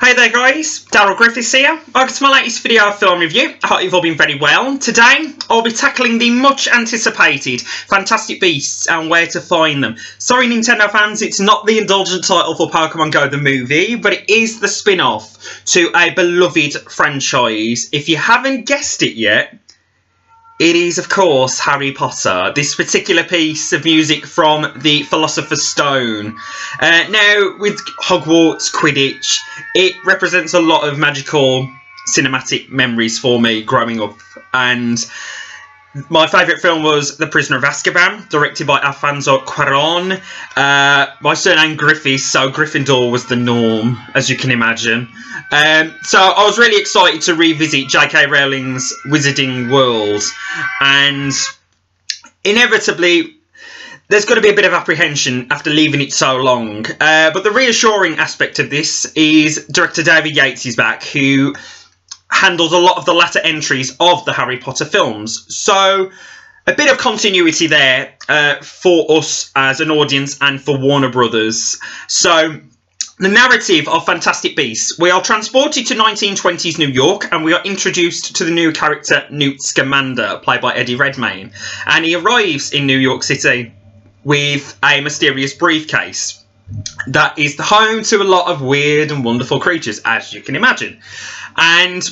Hey there guys, Darryl Griffiths here. Welcome to my latest video film review. I hope you've all been very well. Today, I'll be tackling the much anticipated Fantastic Beasts and where to find them. Sorry Nintendo fans, it's not the indulgent title for Pokemon Go the movie, but it is the spin-off to a beloved franchise. If you haven't guessed it yet, it is, of course, Harry Potter. This particular piece of music from the Philosopher's Stone. Now, with Hogwarts Quidditch, it represents a lot of magical cinematic memories for me growing up. And my favourite film was The Prisoner of Azkaban, directed by Alfonso Cuarón. My surname Griffiths, so Gryffindor was the norm, as you can imagine. So I was really excited to revisit J.K. Rowling's Wizarding World, and inevitably there's going to be a bit of apprehension after leaving it so long. But the reassuring aspect of this is director David Yates is back, who handled a lot of the latter entries of the Harry Potter films. So a bit of continuity there for us as an audience and for Warner Brothers. So the narrative of Fantastic Beasts. We are transported to 1920s New York and we are introduced to the new character Newt Scamander, played by Eddie Redmayne. And he arrives in New York City with a mysterious briefcase that is the home to a lot of weird and wonderful creatures, as you can imagine. And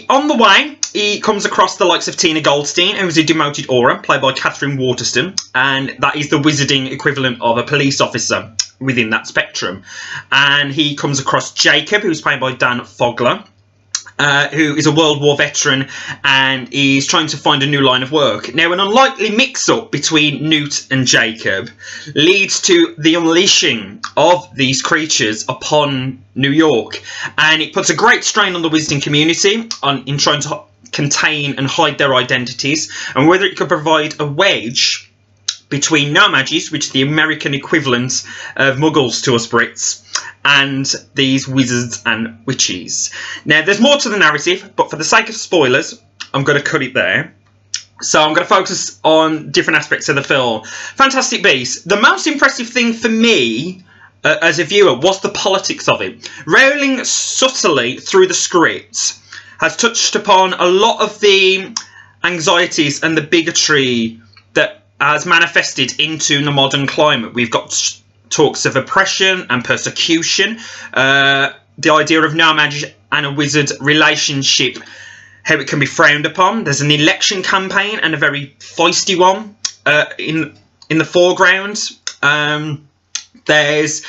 on the way, he comes across the likes of Tina Goldstein, who is a demoted Aura, played by Katherine Waterston, and that is the wizarding equivalent of a police officer within that spectrum. And he comes across Jacob, who's played by Dan Fogler, who is a World War veteran and is trying to find a new line of work. Now, an unlikely mix-up between Newt and Jacob leads to the unleashing of these creatures upon New York, and it puts a great strain on the wizarding community in trying to contain and hide their identities, and whether it could provide a wedge between no-magis, which is the American equivalent of muggles to us Brits, and these wizards and witches. Now, there's more to the narrative, but for the sake of spoilers, I'm going to cut it there. So I'm going to focus on different aspects of the film. Fantastic Beasts. The most impressive thing for me, as a viewer, was the politics of it. Rowling subtly, through the script, has touched upon a lot of the anxieties and the bigotry that has manifested into the modern climate. We've got talks of oppression and persecution, the idea of no-magi and a wizard relationship, how it can be frowned upon. There's an election campaign, and a very feisty one in the foreground. There's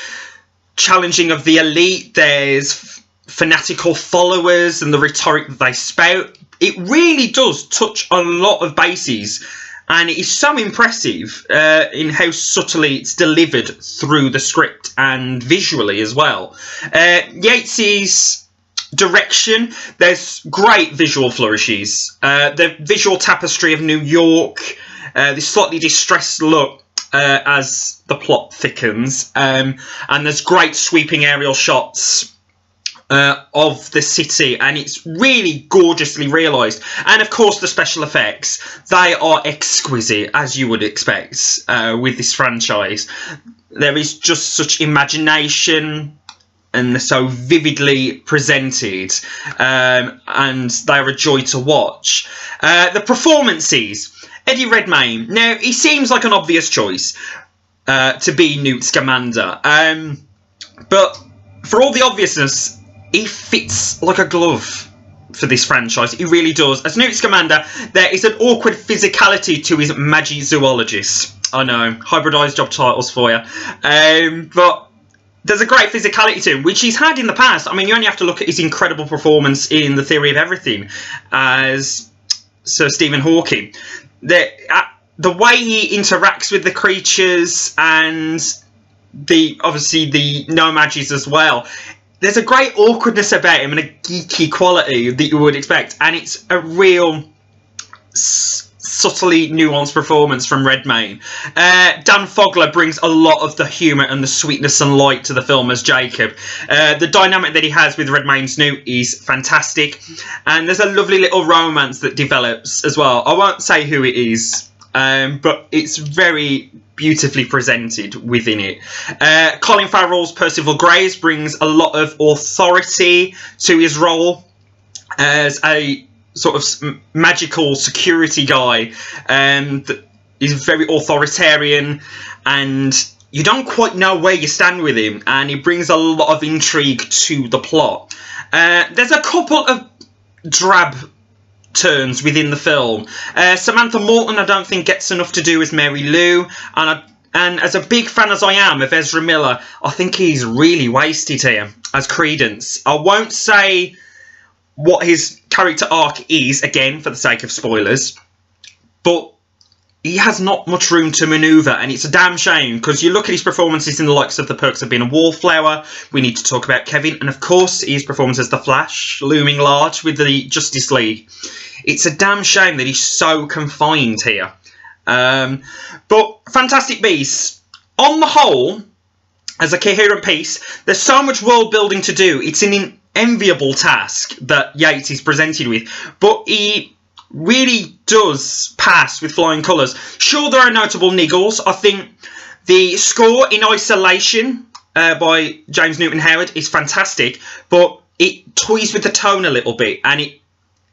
challenging of the elite. There's fanatical followers and the rhetoric that they spout. It really does touch on a lot of bases. And it is so impressive in how subtly it's delivered through the script and visually as well. Yates's direction, there's great visual flourishes. The visual tapestry of New York, this slightly distressed look as the plot thickens. And there's great sweeping aerial shots of the city, and it's really gorgeously realised. And of course the special effects, they are exquisite, as you would expect with this franchise. There is just such imagination, and they're so vividly presented, and they're a joy to watch. The performances. Eddie Redmayne, now he seems like an obvious choice to be Newt Scamander, but for all the obviousness, he fits like a glove for this franchise. He really does. As Newt Scamander, there is an awkward physicality to his Magizoologist. I know, hybridised job titles for you. But there's a great physicality to him, which he's had in the past. I mean, you only have to look at his incredible performance in The Theory of Everything as Sir Stephen Hawking. The way he interacts with the creatures and obviously the no-magis as well. There's a great awkwardness about him and a geeky quality that you would expect. And it's a real subtly nuanced performance from Redmayne. Dan Fogler brings a lot of the humour and the sweetness and light to the film as Jacob. The dynamic that he has with Redmayne's Newt is fantastic. And there's a lovely little romance that develops as well. I won't say who it is, but it's very beautifully presented within it. Colin Farrell's Percival Graves brings a lot of authority to his role as a sort of magical security guy, that is very authoritarian, and you don't quite know where you stand with him, and he brings a lot of intrigue to the plot. There's a couple of drab turns within the film. Samantha Morton I don't think gets enough to do as Mary Lou, and as a big fan as I am of Ezra Miller, I think he's really wasted here as Credence. I won't say what his character arc is, again, for the sake of spoilers, but he has not much room to manoeuvre, and it's a damn shame, because you look at his performances in the likes of The Perks of Being a Wallflower, we need to talk about Kevin, and of course his performance as the Flash, looming large with the Justice League. It's a damn shame that he's so confined here. But Fantastic Beasts, on the whole, as a coherent piece, there's so much world building to do. It's an enviable task that Yates is presented with, but he really does pass with flying colours. Sure, there are notable niggles. I think the score in Isolation by James Newton Howard is fantastic, but it toys with the tone a little bit, and it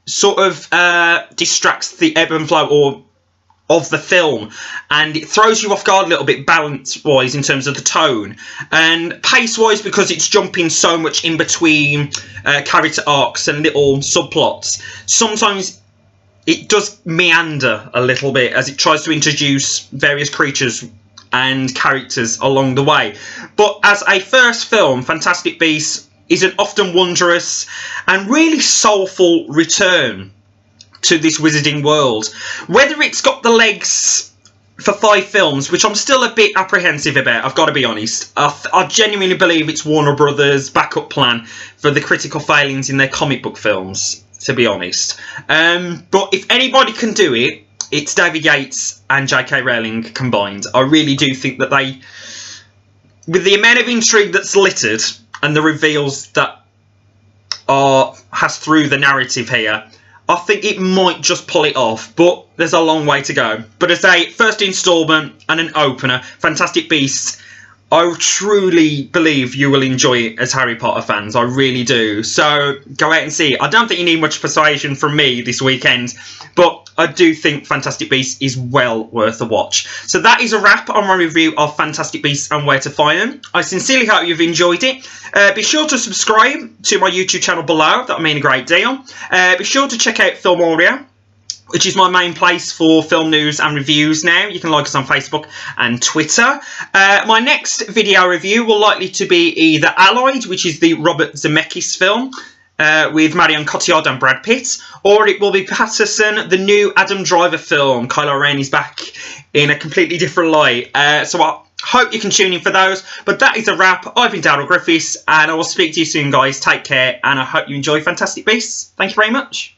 sort of distracts the ebb and flow of the film, and it throws you off guard a little bit balance-wise in terms of the tone, and pace-wise because it's jumping so much in between character arcs and little subplots. Sometimes it does meander a little bit as it tries to introduce various creatures and characters along the way. But as a first film, Fantastic Beasts is an often wondrous and really soulful return to this wizarding world. Whether it's got the legs for 5 films, which I'm still a bit apprehensive about, I've got to be honest. I genuinely believe it's Warner Brothers' backup plan for the critical failings in their comic book films, to be honest. But if anybody can do it, it's David Yates and J.K. Rowling combined. I really do think that they, with the amount of intrigue that's littered and the reveals that has through the narrative here, I think it might just pull it off, but there's a long way to go. But as a first instalment and an opener, Fantastic Beasts, I truly believe you will enjoy it as Harry Potter fans. I really do. So go out and see it. I don't think you need much persuasion from me this weekend, but I do think Fantastic Beasts is well worth a watch. So that is a wrap on my review of Fantastic Beasts and Where to Find Them. I sincerely hope you've enjoyed it. Be sure to subscribe to my YouTube channel below. That would mean a great deal. Be sure to check out Filmoria, which is my main place for film news and reviews now. You can like us on Facebook and Twitter. My next video review will likely to be either Allied, which is the Robert Zemeckis film with Marion Cotillard and Brad Pitt, or it will be Patterson, the new Adam Driver film. Kylo Ren is back in a completely different light. So I hope you can tune in for those. But that is a wrap. I've been Darryl Griffiths, and I will speak to you soon, guys. Take care, and I hope you enjoy Fantastic Beasts. Thank you very much.